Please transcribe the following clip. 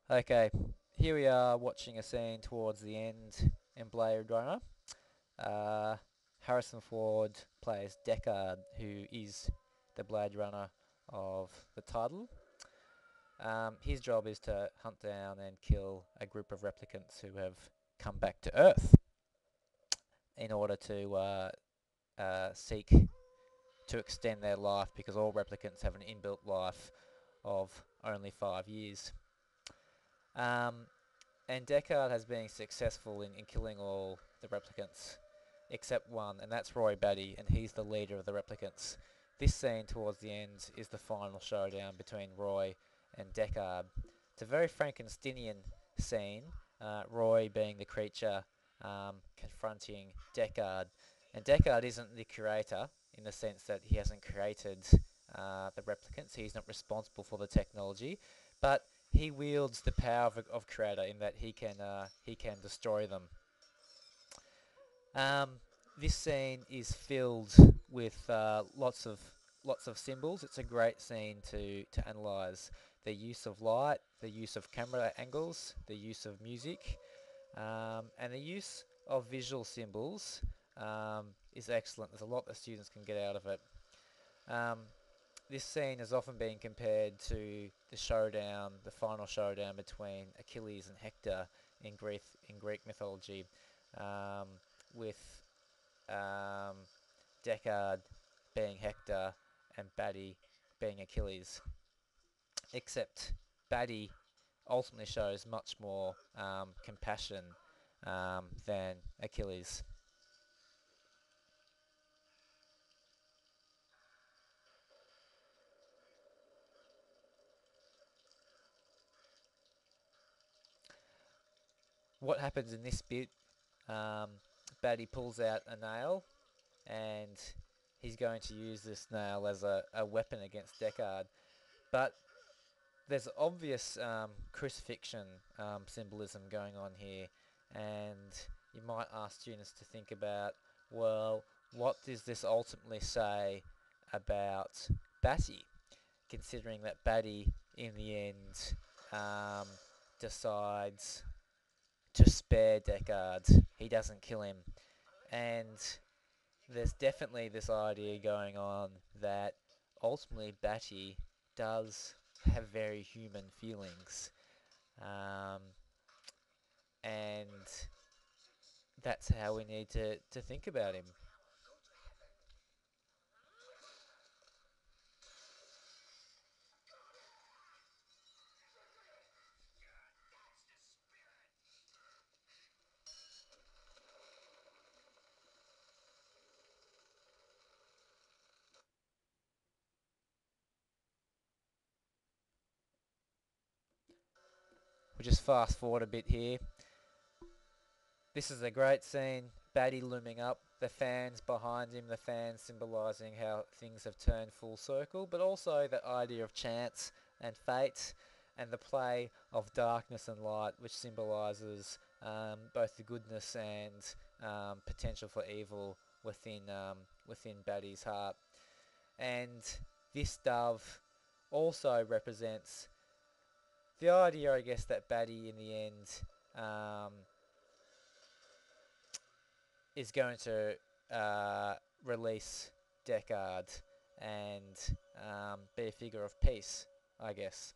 Okay, here we are watching a scene towards the end in Blade Runner. Uh, Harrison Ford plays Deckard, who is the Blade Runner of the title. His job is to hunt down and kill a group of replicants who have come back to Earth in order to seek to extend their life because all replicants have an inbuilt life of only 5 years. Um, And Deckard has been successful in killing all the replicants except one, and that's Roy Batty, and he's the leader of the replicants. This scene towards the end is the final showdown between Roy and Deckard. It's a very Frankensteinian scene, Roy being the creature confronting Deckard. And Deckard isn't the creator in the sense that he hasn't created the replicants, he's not responsible for the technology, but he wields the power of creator in that he can destroy them. Um, this scene is filled with lots of symbols. It's a great scene to analyze the use of light, the use of camera angles, the use of music, and the use of visual symbols is excellent. There's a lot that students can get out of it. Um, this scene has often been compared to the showdown, the final showdown between Achilles and Hector in Greek mythology, um, with um, Deckard being Hector and Batty being Achilles. Except Batty ultimately shows much more compassion than Achilles. What happens in this bit? Um, Batty pulls out a nail and he's going to use this nail as a weapon against Deckard. But there's obvious crucifixion symbolism going on here, and you might ask students to think about, well, what does this ultimately say about Batty, considering that Batty, in the end, um, decides to spare Deckard. He doesn't kill him, and there's definitely this idea going on that ultimately Batty does have very human feelings, um, and that's how we need to think about him. We'll just fast forward a bit here. This is a great scene. Batty looming up, the fans behind him, the fans symbolising how things have turned full circle, but also the idea of chance and fate, and the play of darkness and light, which symbolises both the goodness and potential for evil within Batty's heart. And this dove also represents the idea, I guess, that Batty in the end um, is going to release Deckard and be a figure of peace, I guess.